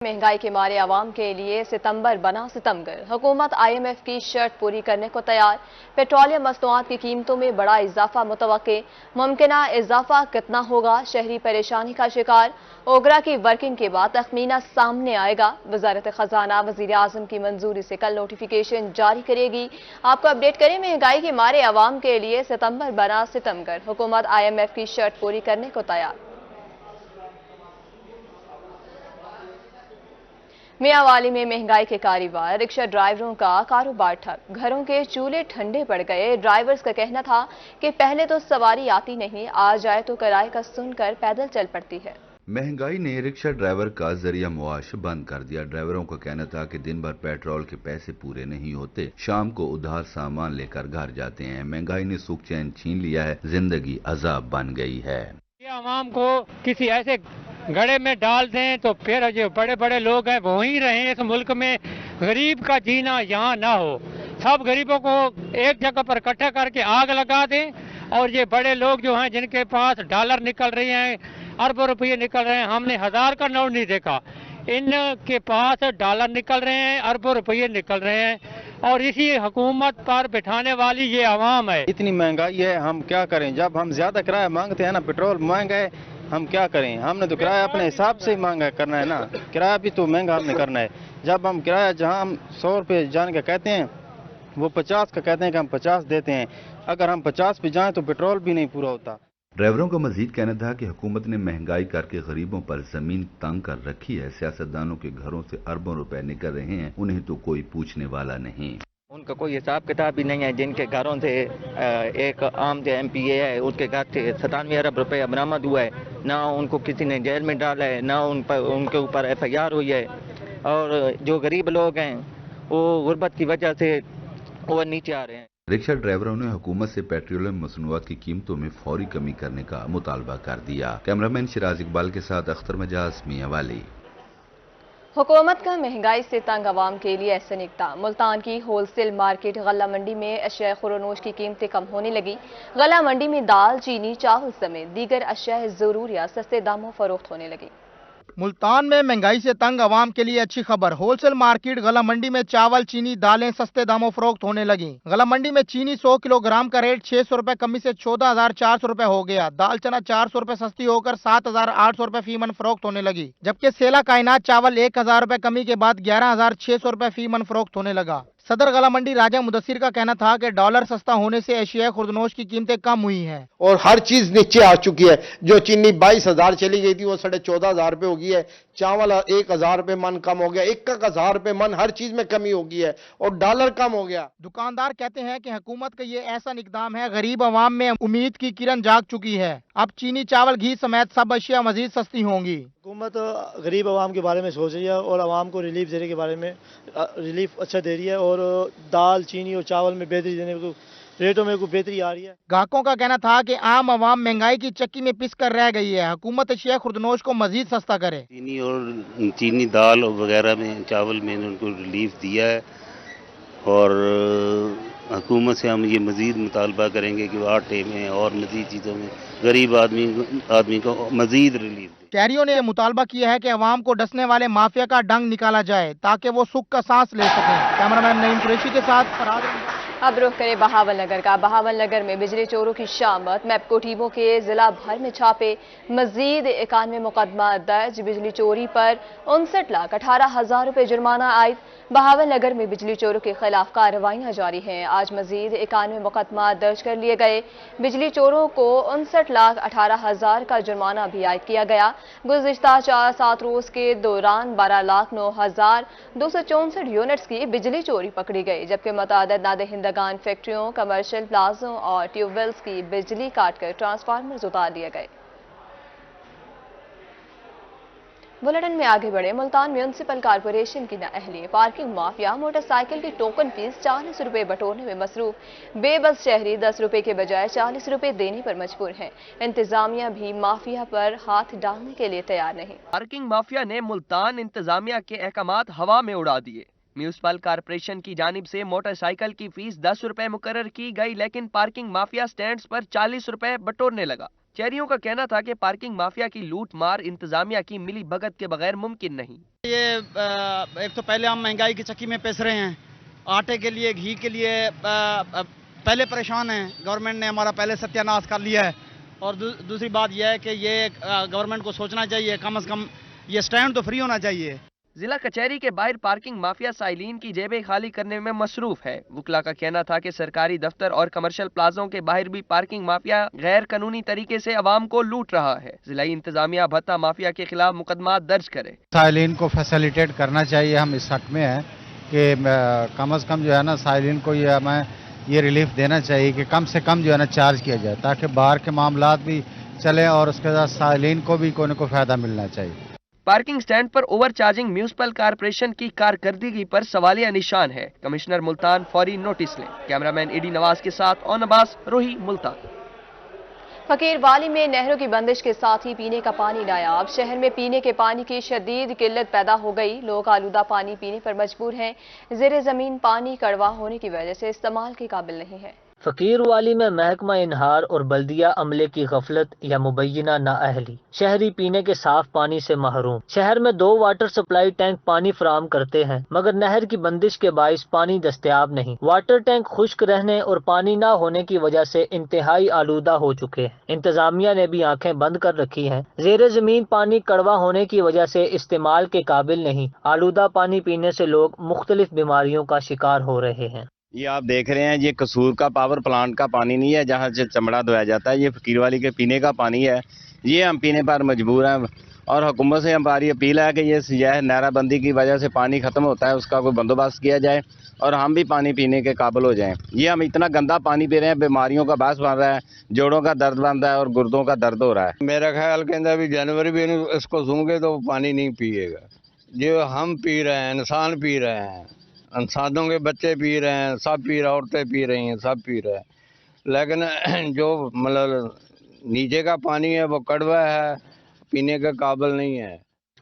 महंगाई के मारे आवाम के लिए सितंबर बना सितमगर। हुकूमत IMF की शर्त पूरी करने को तैयार। पेट्रोलियम मसनूआत की कीमतों में बड़ा इजाफा मुतवक्के। मुमकिना इजाफा कितना होगा, शहरी परेशानी का शिकार। ओगरा की वर्किंग के बाद तखमीना सामने आएगा। वजारत खजाना वजीर आजम की मंजूरी से कल नोटिफिकेशन जारी करेगी। आपको अपडेट करें, महंगाई के मारे आवाम के लिए सितंबर बना सितमगर। हुकूमत IMF की शर्त पूरी करने को तैयार। मियांवाली में महंगाई के कारोबार, रिक्शा ड्राइवरों का कारोबार ठप। घरों के चूल्हे ठंडे पड़ गए। ड्राइवर्स का कहना था कि पहले तो सवारी आती नहीं, आ जाए तो किराए का सुनकर पैदल चल पड़ती है। महंगाई ने रिक्शा ड्राइवर का जरिया मुआश बंद कर दिया। ड्राइवरों का कहना था कि दिन भर पेट्रोल के पैसे पूरे नहीं होते, शाम को उधार सामान लेकर घर जाते हैं। महंगाई ने सुख चैन छीन लिया है, जिंदगी अजाब बन गई है। आवाम को किसी ऐसे गड़े में डाल दें तो फिर जो बड़े बड़े लोग हैं वो ही रहें इस मुल्क में। गरीब का जीना यहाँ ना हो। सब गरीबों को एक जगह पर इकट्ठा करके आग लगा दें, और ये बड़े लोग जो हैं जिनके पास डॉलर निकल रहे हैं, अरबों रुपये निकल रहे हैं, हमने 1000 का नोट नहीं देखा, इनके पास डॉलर निकल रहे हैं, अरबों रुपये निकल रहे हैं, और इसी हुकूमत पर बिठाने वाली ये आवाम है। इतनी महंगाई है, हम क्या करें? जब हम ज्यादा किराया मांगते हैं ना, पेट्रोल महंगा है, हम क्या करें? हमने तो किराया अपने हिसाब से महंगा करना है ना, किराया भी तो महंगा हमने करना है। जब हम किराया जहां हम 100 रुपये जाने का कहते हैं, वो 50 का कहते हैं कि हम 50 देते हैं। अगर हम 50 पे जाएं तो पेट्रोल भी नहीं पूरा होता। ड्राइवरों का मजीद कहना था कि हुकूमत ने महंगाई करके गरीबों पर जमीन तंग कर रखी है। सियासतदानों के घरों से अरबों रुपए निकल रहे हैं, उन्हें तो कोई पूछने वाला नहीं। उनका कोई हिसाब किताब भी नहीं है। जिनके घरों से एक आम जो MPA है, उसके घर से 97 अरब रुपया बरामद हुआ है, ना उनको किसी ने जेल में डाला है, ना उनके ऊपर FIR हुई है। और जो गरीब लोग हैं वो गुर्बत की वजह से वो नीचे आ रहे हैं। रिक्शा ड्राइवरों ने हुकूमत से पेट्रोलियम मसनूआत की कीमतों में फौरी कमी करने का मुतालबा कर दिया। कैमरामैन शिराज इकबाल के साथ अख्तर मजाज, मियांवाली। हुकूमत का महंगाई से तंग आवाम के लिए एहसन इक़दाम। मुल्तान की होलसेल मार्केट गल्ला मंडी में अशिया खुरनोश की कीमतें कम होने लगी। गल्ला मंडी में दाल, चीनी, चावल समेत दीगर अशिया ज़रूरिया सस्ते दामों फरोख्त होने लगी। मुल्तान में महंगाई से तंग आवाम के लिए अच्छी खबर। होलसेल मार्केट गला मंडी में चावल, चीनी, दालें सस्ते दामों फरोख्त होने लगी। गला मंडी में चीनी 100 किलोग्राम का रेट 600 रुपए कमी से 14,400 रुपए हो गया। दाल चना 400 रुपए सस्ती होकर 7,800 रुपए फी मन फरोख्त होने लगी, जबकि सेला कायनात चावल 1,000 रुपए कमी के बाद 11,600 रुपए फी मन फरोख्त होने लगा। सदर गला मंडी राजा मुदस्सिर का कहना था कि डॉलर सस्ता होने से एशिया खुर्दनोश की कीमतें कम हुई हैं और हर चीज नीचे आ चुकी है। जो चीनी 22,000 चली गई थी वो 14,500 रुपए हो गई है। चावल 1,000 रुपए मन कम हो गया, 1,000 रुपए मन हर चीज में कमी हो गई है और डॉलर कम हो गया। दुकानदार कहते हैं कि हुकूमत का ये ऐसा इक़दाम है, गरीब आवाम में उम्मीद की किरण जाग चुकी है। अब चीनी, चावल, घी समेत सब अशिया मजीद सस्ती होंगी। हुकूमत गरीब आवाम के बारे में सोच रही है और आवाम को रिलीफ देने के बारे में रिलीफ अच्छा दे रही है, और दाल, चीनी और चावल में बेहतरी देने को रेटों में कोई बेहतरी आ रही है। ग्राहकों का कहना था कि आम आवाम महंगाई की चक्की में पिस कर रह गई है। हुकूमत अशिया खुर्दनोश को मजीद सस्ता करे। चीनी दाल वगैरह में, चावल में उनको रिलीफ दिया है, और हुकूमत से हम ये मजीद मुतालबा करेंगे कि आटे में और मजीद चीज़ों में गरीब आदमी को मजीद रिलीफ दे। शहरियों ने मुतालबा किया है कि अवाम को डसने वाले माफिया का डंग निकाला जाए ताकि वो सुख का सांस ले सकें। कैमरामैन नईम कुरैशी के साथ फराद। अब रुख करें बहावल नगर का। बहावल नगर में बिजली चोरों की शामत। मैपको टीमों के जिला भर में छापे। मजीद 91 मुकदमा दर्ज। बिजली चोरी पर 59,18,000 रुपए जुर्माना आयद। बहावल नगर में बिजली चोरों के खिलाफ कार्रवाइयां जारी हैं। आज मजीद 91 मुकदमा दर्ज कर लिए गए। बिजली चोरों को 59,18,000 का जुर्माना भी आयद किया गया। गुज़िश्ता 4-7 रोज के दौरान 12,09,264 यूनिट्स की बिजली चोरी पकड़ी गई, जबकि मुतादिद नादहिंदगान फैक्ट्रियों, कमर्शियल प्लाजों और ट्यूबवेल्स की बिजली काटकर ट्रांसफार्मर्स उतार दिए गए। बुलेटिन में आगे बढ़े। मुल्तान म्यूनिसिपल कॉरपोरेशन की नाअहली। पार्किंग माफिया मोटरसाइकिल की टोकन फीस 40 रुपए बटोरने में मसरूफ। बेबस शहरी 10 रुपए के बजाय 40 रुपए देने पर मजबूर हैं। इंतजामिया भी माफिया पर हाथ डालने के लिए तैयार नहीं। पार्किंग माफिया ने मुल्तान इंतजामिया के अहकामात हवा में उड़ा दिए। म्यूनिसिपल कॉरपोरेशन की जानिब से मोटरसाइकिल की फीस 10 रुपए मुकर्रर की गई, लेकिन पार्किंग माफिया स्टैंड्स पर 40 रुपए बटोरने लगा। शहरियों का कहना था कि पार्किंग माफिया की लूट मार इंतजामिया की मिली भगत के बगैर मुमकिन नहीं। ये एक तो पहले हम महंगाई की चक्की में पिस रहे हैं, आटे के लिए, घी के लिए पहले परेशान हैं। गवर्नमेंट ने हमारा पहले सत्यानाश कर लिया है। और दूसरी बात यह है कि ये गवर्नमेंट को सोचना चाहिए, कम से कम ये स्टैंड तो फ्री होना चाहिए। जिला कचहरी के बाहर पार्किंग माफिया साइलिन की जेबें खाली करने में मसरूफ है। वुकला का कहना था कि सरकारी दफ्तर और कमर्शियल प्लाजों के बाहर भी पार्किंग माफिया गैर कानूनी तरीके से अवाम को लूट रहा है। जिलाई इंतजामिया भत्ता माफिया के खिलाफ मुकदमा दर्ज करे। साइलिन को फैसिलिटेट करना चाहिए, हम इस हक में हैं कि कम से कम जो है ना साइलिन को ये हमें ये रिलीफ देना चाहिए कि कम से कम जो है ना चार्ज किया जाए, ताकि बाहर के मामलात भी चले और उसके साथ साइलिन को भी कोई न कोई फायदा मिलना चाहिए। पार्किंग स्टैंड पर ओवर चार्जिंग म्यूनिसिपल कारपोरेशन की कारकर्दगी पर सवालिया निशान है। कमिश्नर मुल्तान फौरी नोटिस लें। कैमरामैन ईडी नवाज के साथ ऑन अब्बास, रोही, मुल्तान। फकीरवाली में नहरों की बंदिश के साथ ही पीने का पानी नायाब। शहर में पीने के पानी की शदीद किल्लत पैदा हो गई। लोग आलूदा पानी पीने पर मजबूर हैं। ज़ेरे ज़मीन पानी कड़वा होने की वजह से इस्तेमाल के काबिल नहीं है। फकीरवाली में महकमा इनहार और बल्दिया अमले की गफलत या मुबैना नाअहली, शहरी पीने के साफ पानी से महरूम। शहर में 2 वाटर सप्लाई टैंक पानी फराहम करते हैं, मगर नहर की बंदिश के बाइस पानी दस्तयाब नहीं। वाटर टैंक खुश्क रहने और पानी न होने की वजह से इंतहाई आलूदा हो चुके हैं। इंतजामिया ने भी आंखें बंद कर रखी हैं। ज़ेरे ज़मीन पानी कड़वा होने की वजह से इस्तेमाल के काबिल नहीं। आलूदा पानी पीने से लोग मुख्तलिफ बीमारियों का शिकार हो रहे हैं। ये आप देख रहे हैं, ये कसूर का पावर प्लांट का पानी नहीं है जहाँ से चमड़ा धोया जाता है, ये फकीरवाली के पीने का पानी है। ये हम पीने पर मजबूर हैं और हुकूमत से हमारी अपील है कि ये सियाह नाराबंदी की वजह से पानी ख़त्म होता है, उसका कोई बंदोबस्त किया जाए और हम भी पानी पीने के काबिल हो जाएं। ये हम इतना गंदा पानी पी रहे हैं, बीमारियों का बास बन रहा है, जोड़ों का दर्द बन रहा है और गुर्दों का दर्द हो रहा है। मेरा ख्याल के अंदर भी जानवर भी इसको सूंघे तो पानी नहीं पिएगा। जो हम पी रहे हैं, इंसान पी रहे हैं, इंसानों के बच्चे पी रहे हैं, सब पी रहे, औरतें पी रही हैं, सब पी रहे हैं। लेकिन जो मतलब नीचे का पानी है वो कड़वा है, पीने के काबिल नहीं है।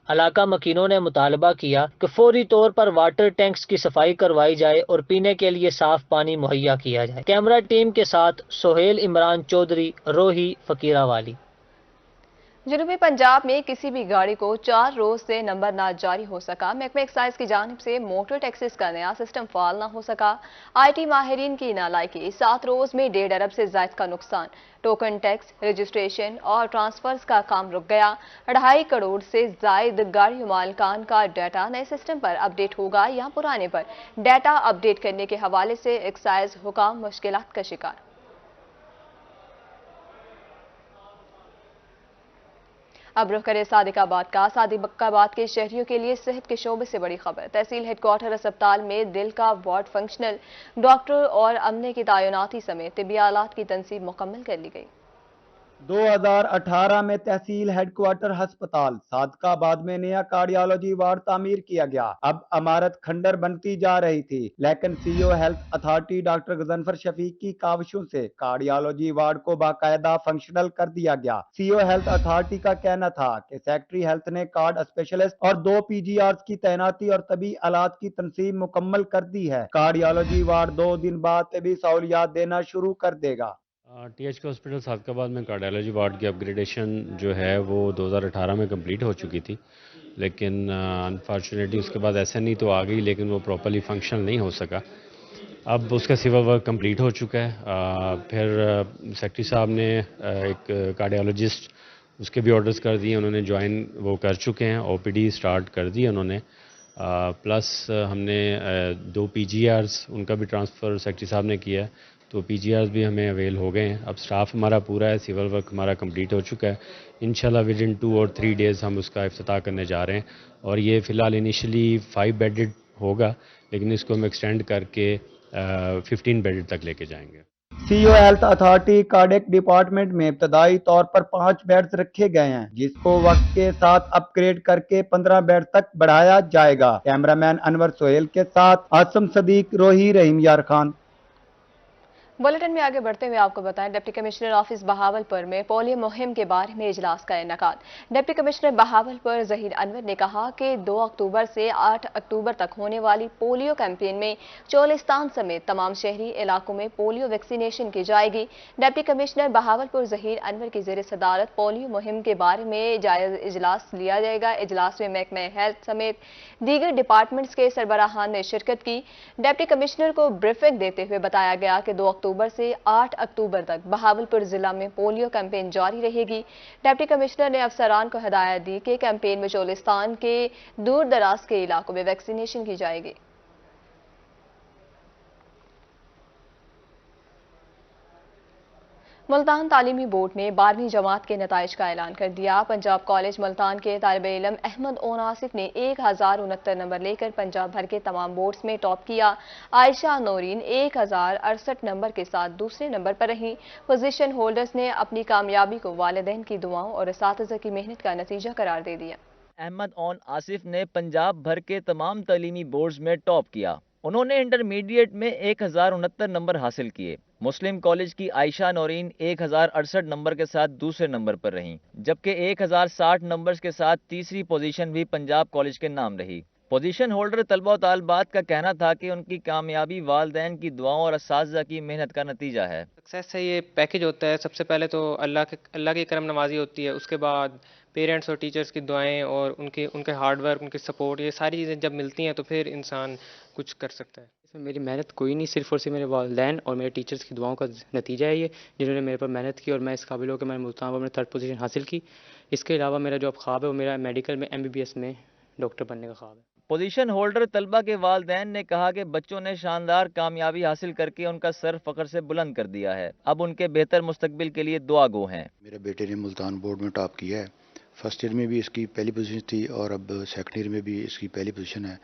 इलाका मकीनों ने मुतालबा किया कि फौरी तौर पर वाटर टैंक्स की सफाई करवाई जाए और पीने के लिए साफ पानी मुहैया किया जाए। कैमरा टीम के साथ सोहेल इमरान चौधरी, रोही, फकीरावाली। जनूबी पंजाब में किसी भी गाड़ी को 4 रोज से नंबर ना जारी हो सका। महकमा एक्साइज की जानिब से मोटर टैक्सेस का नया सिस्टम फाल ना हो सका। IT माहिरीन की नालायकी, 7 रोज में 1.5 अरब से जायद का नुकसान। टोकन टैक्स, रजिस्ट्रेशन और ट्रांसफर्स का काम रुक गया। 2.5 करोड़ से जायद गाड़ी मालिकान का डाटा नए सिस्टम पर अपडेट होगा या पुराने पर। डाटा अपडेट करने के हवाले से एक्साइज हुकाम मुश्किलात का शिकार। अब रुख करें सादिकाबाद का। सादिकाबाद के शहरियों के लिए सेहत के शोबे से बड़ी खबर। तहसील हेडक्वार्टर अस्पताल में दिल का वार्ड फंक्शनल, डॉक्टर और अमले की तैनाती समेत तिब्बी आलात की तनसीब मुकम्मल कर ली गई। 2018 में तहसील हेडक्वार्टर अस्पताल सादिकाबाद में नया कार्डियोलॉजी वार्ड तामीर किया गया। अब इमारत खंडर बनती जा रही थी, लेकिन CEO health authority doctor Ghazanfar Shafiq की काविशों से कार्डियोलॉजी वार्ड को बाकायदा फंक्शनल कर दिया गया। CEO हेल्थ अथॉरिटी का कहना था कि सेक्रेटरी हेल्थ ने कार्ड स्पेशलिस्ट और 2 PGRs की तैनाती और तबी आलात की तनसीब मुकम्मल कर दी है। कार्डियोलॉजी वार्ड 2 दिन बाद तबी सहूलियात देना शुरू कर देगा। THK हॉस्पिटल सादिकाबाद में कार्डियोलॉजी वार्ड की अपग्रेडेशन जो है वो 2018 में कंप्लीट हो चुकी थी, लेकिन अनफॉर्चुनेटली उसके बाद SNE तो आ गई, लेकिन वो प्रॉपर्ली फंक्शनल नहीं हो सका। अब उसका सिविल वर्क कंप्लीट हो चुका है। फिर सेक्रेटरी साहब ने एक कार्डियोलॉजिस्ट उसके भी ऑर्डर्स कर दिए, उन्होंने ज्वाइन वो कर चुके हैं, OPD स्टार्ट कर दी उन्होंने। प्लस हमने 2 PGRs उनका भी ट्रांसफ़र सेक्रेटरी साहब ने किया है, तो PGRs भी हमें अवेल हो गए हैं। अब स्टाफ हमारा पूरा है, सिविल वर्क हमारा कंप्लीट हो चुका है। इंशाल्लाह विदिन 2 और 3 डेज़ हम उसका इफ्तिताह करने जा रहे हैं। और ये फ़िलहाल इनिशियली 5 बेडेड होगा, लेकिन इसको हम एक्सटेंड करके 15 बेडेड तक लेके जाएंगे। CEO health authority cardiac department में इब्तदाई तौर पर 5 बेड्स रखे गए हैं, जिसको वक्त के साथ अपग्रेड करके 15 बेड तक बढ़ाया जाएगा। कैमरामैन अनवर सोहेल के साथ आसम सदीक, रोही, रहीम यार खान। बुलेटिन में आगे बढ़ते हुए आपको बताएं, डिप्टी कमिश्नर ऑफिस बहावलपुर में पोलियो मुहिम के बारे में इजलास का इनेकाद। डिप्टी कमिश्नर बहावलपुर जहीर अनवर ने कहा कि 2 अक्टूबर से 8 अक्टूबर तक होने वाली पोलियो कैंपेन में चोलिस्तान समेत तमाम शहरी इलाकों में पोलियो वैक्सीनेशन की जाएगी। डिप्टी कमिश्नर बहावलपुर जहीर अनवर की ज़ेर सदारत पोलियो मुहिम के बारे में जायज़ इजलास लिया जाएगा। इजलास में महकमा हेल्थ समेत दीगर डिपार्टमेंट्स के सरबराहान ने शिरकत की। डिप्टी कमिश्नर को ब्रीफिंग देते हुए बताया गया कि 2 अक्टूबर से 8 अक्टूबर तक बहावलपुर जिला में पोलियो कैंपेन जारी रहेगी। डिप्टी कमिश्नर ने अफसरान को हिदायत दी कि कैंपेन में चोलिस्तान के दूर दराज के इलाकों में वैक्सीनेशन की जाएगी। मुल्तान तालीमी बोर्ड ने 12वीं जमात के नताइज का ऐलान कर दिया। पंजाब कॉलेज मुल्तान के तालिबे इल्म अहमद ओन आसिफ ने 1069 नंबर लेकर पंजाब भर के तमाम बोर्ड्स में टॉप किया। आयशा नौरीन 1068 नंबर के साथ दूसरे नंबर पर रहीं। पोजीशन होल्डर्स ने अपनी कामयाबी को वालिदैन की दुआओं और असातिज़ा की मेहनत का नतीजा करार दे दिया। अहमद ओन आसिफ ने पंजाब भर के तमाम तालीमी बोर्ड्स में टॉप किया। उन्होंने इंटरमीडिएट में 1069 नंबर हासिल किए। मुस्लिम कॉलेज की आयशा नौरीन 1068 नंबर के साथ दूसरे नंबर पर रहीं, जबकि 1060 नंबर्स के साथ तीसरी पोजीशन भी पंजाब कॉलेज के नाम रही। पोजीशन होल्डर तलबा और तालिबात का कहना था कि उनकी कामयाबी वालिदैन की दुआओं और असातिज़ा की मेहनत का नतीजा है। सक्सेस से ये पैकेज होता है, सबसे पहले तो अल्लाह की करम नवाजी होती है, उसके बाद पेरेंट्स और टीचर्स की दुआएं और उनके हार्ड वर्क, उनकी सपोर्ट, ये सारी चीज़ें जब मिलती हैं तो फिर इंसान कुछ कर सकता है। इसमें मेरी मेहनत कोई नहीं, सिर्फ और सिर्फ मेरे वालिदैन और मेरे टीचर्स की दुआओं का नतीजा है ये, जिन्होंने मेरे पर मेहनत की और मैं इस काबिल हो कि मैंने मुल्तान में 3rd पोजीशन हासिल की। इसके अलावा मेरा जो अब ख्वाब है वो मेरा मेडिकल में MBBS में डॉक्टर बनने का ख्वाब है। पोजीशन होल्डर तलबा के वालिदैन ने कहा कि बच्चों ने शानदार कामयाबी हासिल करके उनका सर फख्र से बुलंद कर दिया है। अब उनके बेहतर मुस्तकबिल के लिए दुआ गो हैं। मेरे बेटे ने मुल्तान बोर्ड में टॉप किया है। फर्स्ट ईयर में भी इसकी पहली पोजीशन थी और अब सेकंड ईयर में भी इसकी पहली पोजीशन है।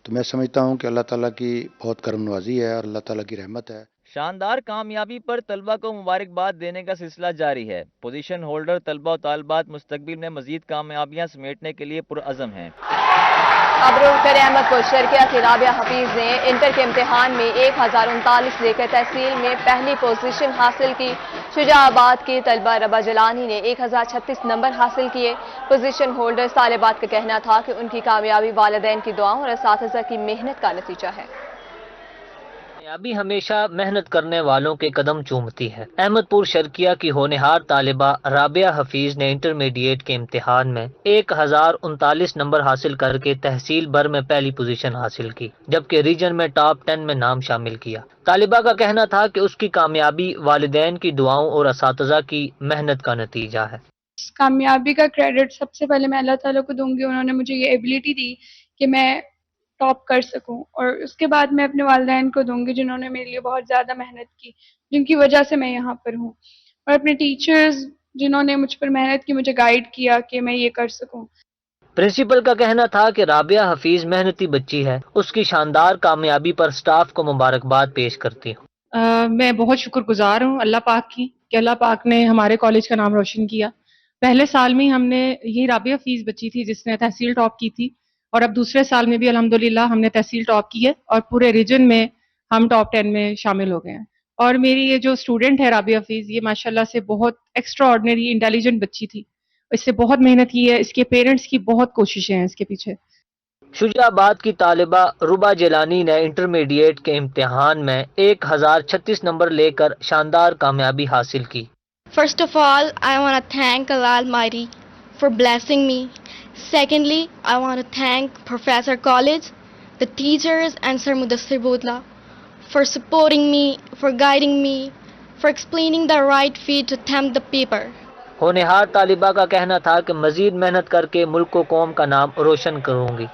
तो मैं समझता हूँ कि अल्लाह ताला की बहुत करम नवाजी है और अल्लाह ताला की रहमत है। शानदार कामयाबी पर तलबा को मुबारकबाद देने का सिलसिला जारी है। पोजीशन होल्डर तलबा और तालिबात मुस्तकबिल में मजीद कामयाबियां समेटने के लिए पुरअज़म हैं। अब रुख करें अहमदपुर शर्किया की राबिया हफीज ने इंटर के इम्तिहान में 1039 लेकर तहसील में पहली पोजीशन हासिल की। शुजाबाद की तलबा रबा जलानी ने 1036 नंबर हासिल किए। पोजीशन होल्डर तालिबात का कहना था कि उनकी कामयाबी वालिदैन की दुआओं और असातिज़ा की मेहनत का नतीजा है। कामयाबी हमेशा मेहनत करने वालों के कदम चूमती है। अहमदपुर शर्किया की होनहार तालिबा राबिया हफीज ने इंटरमीडिएट के इम्तिहान में 1039 नंबर हासिल करके तहसील भर में पहली पोजीशन हासिल की, जबकि रीजन में टॉप 10 में नाम शामिल किया। तालिबा का कहना था कि उसकी कामयाबी वालिदैन की दुआओं और असातिज़ा की मेहनत का नतीजा है। इस कामयाबी का क्रेडिट सबसे पहले मैं अल्लाह ताला को दूंगी। उन्होंने मुझे ये एबिलिटी दी कि मैं टॉप कर सकूं, और उसके बाद मैं अपने वालिदैन को दूंगी जिन्होंने मेरे लिए बहुत ज़्यादा मेहनत की, जिनकी वजह से मैं यहाँ पर हूँ, और अपने टीचर्स जिन्होंने मुझ पर मेहनत की, मुझे गाइड किया कि मैं ये कर सकूं। प्रिंसिपल का कहना था कि राबिया हफीज मेहनती बच्ची है। उसकी शानदार कामयाबी पर स्टाफ को मुबारकबाद पेश करती हूँ। मैं बहुत शुक्रगुजार हूँ अल्लाह पाक की कि अल्लाह पाक ने हमारे कॉलेज का नाम रोशन किया। पहले साल में हमने यही राबिया हफीज बच्ची थी जिसने तहसील टॉप की थी, और अब दूसरे साल में भी अल्हम्दुलिल्लाह हमने तहसील टॉप की है और पूरे रीजन में हम टॉप 10 में शामिल हो गए हैं। और मेरी ये जो स्टूडेंट है राबिया हफीज, ये माशाल्लाह से बहुत एक्स्ट्रा ऑर्डिनरी इंटेलिजेंट बच्ची थी। इससे बहुत मेहनत की है, इसके पेरेंट्स की बहुत कोशिशें हैं इसके पीछे। शुजाबाद की तालिबा रुबा जलानी ने इंटरमीडिएट के इम्तिहान में 1036 नंबर लेकर शानदार कामयाबी हासिल की। First of all, I want to thank Allah Almighty for blessing me. Secondly, I want to thank Professor College, the teachers and Sir Mudassir Bodla for supporting me, for guiding me, for explaining the right way to attempt the paper. होनहार तालिबा का कहना था कि मजीद मेहनत करके मुल्क को कौम का नाम रोशन करूंगी।